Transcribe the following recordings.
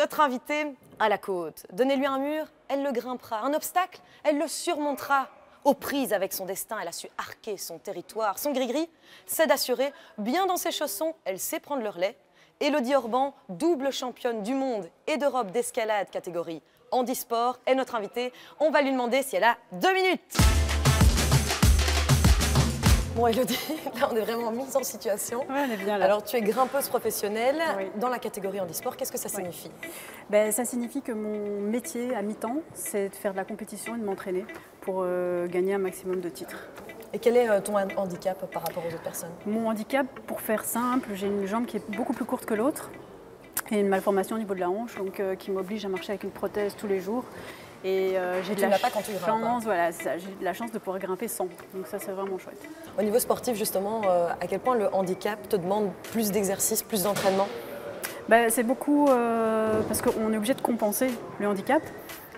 Notre invitée a la côte. Donnez-lui un mur, elle le grimpera. Un obstacle, elle le surmontera. Aux prises avec son destin, elle a su arquer son territoire. Son gris-gris, c'est d'assurer. Bien dans ses chaussons, elle sait prendre le relais. Élodie Orban, double championne du monde et d'Europe d'escalade catégorie handisport, est notre invitée. On va lui demander si elle a 2 minutes. Bon, Élodie, là on est vraiment mise en situation. Ouais, on est bien là. Alors tu es grimpeuse professionnelle Oui. dans la catégorie handisport. Qu'est-ce que ça signifie? Ça signifie que mon métier à mi-temps, c'est de faire de la compétition et de m'entraîner pour gagner un maximum de titres. Et quel est ton handicap par rapport aux autres personnes? Mon handicap, pour faire simple, j'ai une jambe qui est beaucoup plus courte que l'autre et une malformation au niveau de la hanche, donc qui m'oblige à marcher avec une prothèse tous les jours. Et j'ai de la pas quand tu grimpes, hein. chance, voilà, j'ai de la chance de pouvoir grimper sans. Donc ça, c'est vraiment chouette. Au niveau sportif, justement, à quel point le handicap te demande plus d'exercice, plus d'entraînement? C'est beaucoup parce qu'on est obligé de compenser le handicap.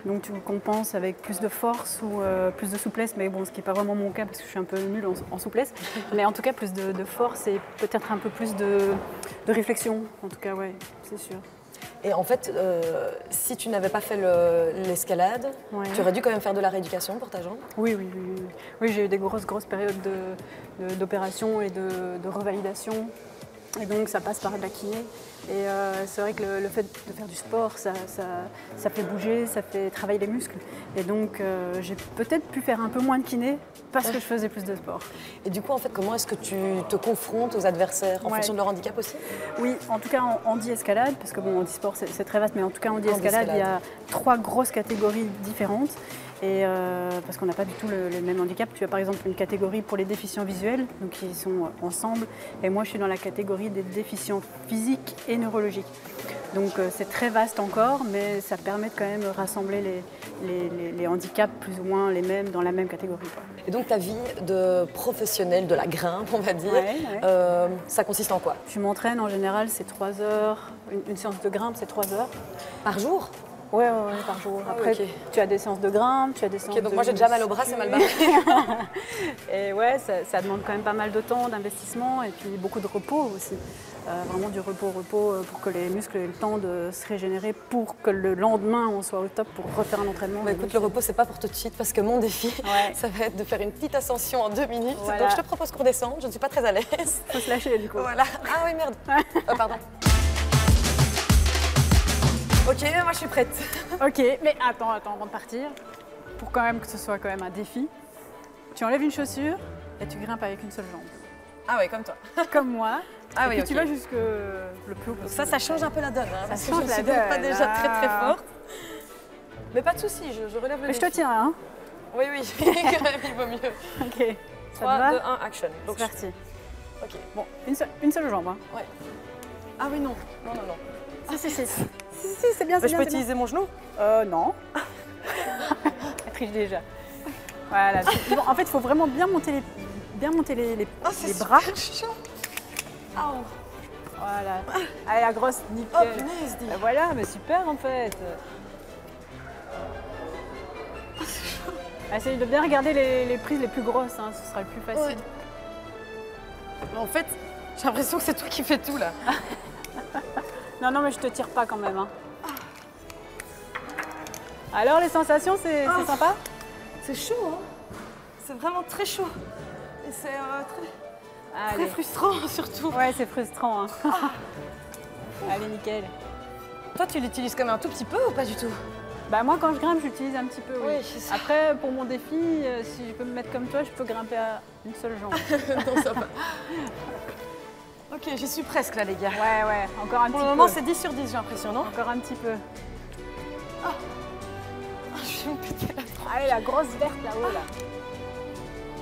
Donc tu compenses avec plus de force ou plus de souplesse, mais bon, ce qui n'est pas vraiment mon cas parce que je suis un peu nulle en souplesse. Mais en tout cas, plus de force et peut-être un peu plus de réflexion. En tout cas, ouais, c'est sûr. Et en fait, si tu n'avais pas fait l'escalade, Ouais. tu aurais dû quand même faire de la rééducation pour ta jambe? Oui, j'ai eu des grosses périodes d'opération et de revalidation. Et donc ça passe par de la kiné. Et c'est vrai que le fait de faire du sport, ça fait bouger, ça fait travailler les muscles. Et donc j'ai peut-être pu faire un peu moins de kiné parce que je faisais plus de sport. Et du coup, en fait, comment est-ce que tu te confrontes aux adversaires en Ouais. fonction de leur handicap aussi? Oui, en tout cas en handi-escalade, parce que bon, handisport c'est très vaste, mais en tout cas en handi-escalade, il y a 3 grosses catégories différentes. Et parce qu'on n'a pas du tout le même handicap. Tu as par exemple une catégorie pour les déficients visuels, donc qui sont ensemble. Et moi, je suis dans la catégorie des déficients physiques et neurologiques. Donc c'est très vaste encore, mais ça permet de quand même rassembler les handicaps plus ou moins les mêmes dans la même catégorie, quoi. Et donc ta vie de professionnelle de la grimpe, on va dire, Ouais. ça consiste en quoi? Je m'entraîne en général, c'est 3 heures. Une séance de grimpe, c'est 3 heures. Par jour? Ouais, par jour. Après, ok. tu as des séances de grimpe, tu as des séances Ok, donc de moi j'ai déjà mal au bras, c'est mal barré. Et ouais, ça demande quand même pas mal de temps, d'investissement et puis beaucoup de repos aussi. Vraiment du repos pour que les muscles aient le temps de se régénérer pour que le lendemain on soit au top pour refaire un entraînement. Bah, écoute, le repos, c'est pas pour tout de suite parce que mon défi, Ouais. ça va être de faire une petite ascension en 2 minutes. Voilà. Donc je te propose qu'on descende, je ne suis pas très à l'aise. Faut se lâcher du coup. Voilà. Ah oui, merde. Oh, pardon. Ok, moi je suis prête. Ok, mais attends, avant de partir, pour quand même que ce soit quand même un défi, tu enlèves une chaussure et tu grimpes avec une seule jambe. Ah ouais, comme toi. Comme moi. Ah et oui, puis ok. tu vas jusque le plus haut possible. Ça change un peu la donne. Hein, parce que change je ne la suis donc pas donne, déjà très ah. forte. Mais pas de souci, je relève le Mais je te défi. tiens, hein. Oui, quand même, il vaut mieux. Ok. Ça 3, te va 2, 1, action. C'est Donc, parti. ok. Bon, une seule jambe, hein. Ouais. Ah oui, non. Non. Si, c'est bien, Mais c'est je bien. peux utiliser mon genou? Non. Elle triche déjà. Voilà. Bon, en fait, il faut vraiment bien monter les Oh, c'est bras. super chaud. Ah, Voilà. Allez, la grosse, oh, nickel. punaise, dis. Voilà, mais super en fait. Essaye de bien regarder les prises les plus grosses, hein, ce sera le plus facile. Mais en fait, j'ai l'impression que c'est toi qui fais tout là. Non, mais je te tire pas quand même. Hein. Alors, les sensations, c'est sympa? C'est chaud, hein. C'est vraiment très chaud. Et c'est très Allez. frustrant surtout. Ouais, c'est frustrant. Hein. Allez, nickel. Toi, tu l'utilises comme un tout petit peu ou pas du tout? Bah moi, quand je grimpe, j'utilise un petit peu, oui. Oui, c'est ça. Après, pour mon défi, si je peux me mettre comme toi, je peux grimper à une seule jambe. Non, ça va. Ok, j'y suis presque là, les gars. Ouais, encore un Pour petit le peu. moment, c'est 10 sur 10, j'ai l'impression, non? Encore un petit peu. Je vais me péter la tronche. Allez, la grosse verte là-haut, là.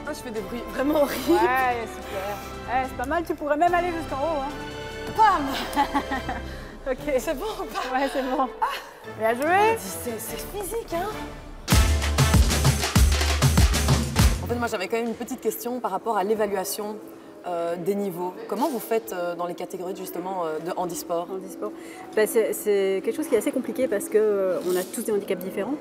Ah, je fais des bruits vraiment horribles. Ouais, super. Ouais, c'est pas mal, tu pourrais même aller jusqu'en haut. Hein. Bam! Ok. C'est bon ou pas? Ouais, c'est bon. Bien joué. C'est physique, hein? En fait, moi, j'avais quand même une petite question par rapport à l'évaluation des niveaux. Comment vous faites dans les catégories justement de handisport? Handisport. Ben, c'est quelque chose qui est assez compliqué parce qu'on a tous des handicaps différents.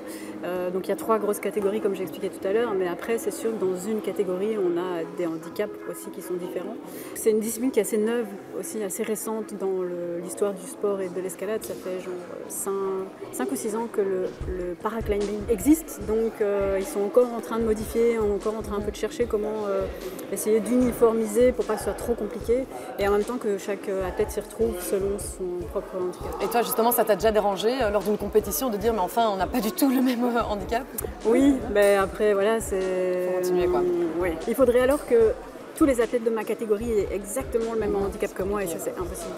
Donc il y a 3 grosses catégories comme j'ai expliqué tout à l'heure, mais après c'est sûr que dans une catégorie on a des handicaps aussi qui sont différents. C'est une discipline qui est assez neuve aussi, assez récente dans l'histoire du sport et de l'escalade. Ça fait genre 5 ou 6 ans que le paraclimbing existe, donc ils sont encore en train de modifier, encore en train un peu de chercher comment essayer d'uniformiser pour pas que ce soit trop compliqué et en même temps que chaque athlète s'y retrouve selon son propre handicap. Et toi justement, ça t'a déjà dérangé lors d'une compétition de dire mais enfin on n'a pas du tout le même handicap? Oui, mais après voilà, c'est... Faut continuer quoi. Oui. Il faudrait alors que tous les athlètes de ma catégorie aient exactement le même handicap que moi et ça c'est impossible.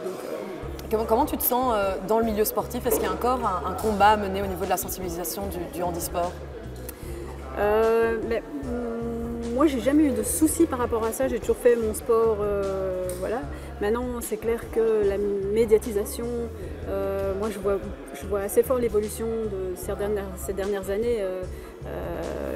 Donc, comment tu te sens dans le milieu sportif? Est-ce qu'il y a encore un combat à mener au niveau de la sensibilisation du handisport? Moi, j'ai jamais eu de soucis par rapport à ça. J'ai toujours fait mon sport, voilà. Maintenant, c'est clair que la médiatisation, moi, je vois assez fort l'évolution de ces dernières années.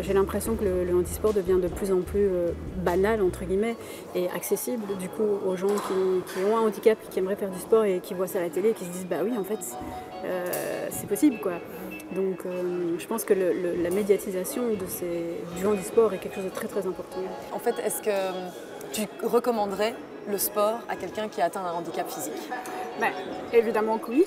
J'ai l'impression que le handisport devient de plus en plus banal, entre guillemets, et accessible, du coup, aux gens qui ont un handicap, qui aimeraient faire du sport et qui voient ça à la télé et qui se disent, bah oui, en fait, c'est possible, quoi. Donc je pense que la médiatisation du handisport est quelque chose de très très important. En fait, est-ce que tu recommanderais le sport à quelqu'un qui a atteint un handicap physique? Ben, évidemment que oui,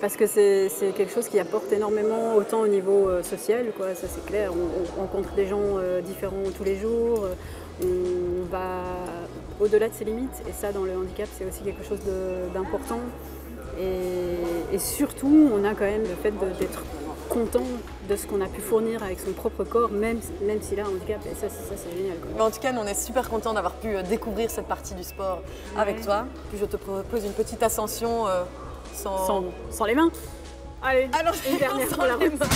parce que c'est quelque chose qui apporte énormément, autant au niveau social, quoi, ça c'est clair. On rencontre des gens différents tous les jours, on va au-delà de ses limites, et ça dans le handicap c'est aussi quelque chose d'important. Et surtout, on a quand même le fait d'être content de ce qu'on a pu fournir avec son propre corps, même s'il a un handicap, et ça c'est génial, quoi. Mais en tout cas, nous, on est super contents d'avoir pu découvrir cette partie du sport avec toi. Puis je te propose une petite ascension sans les mains. Allez, alors, une dernière sans pour la les route. mains.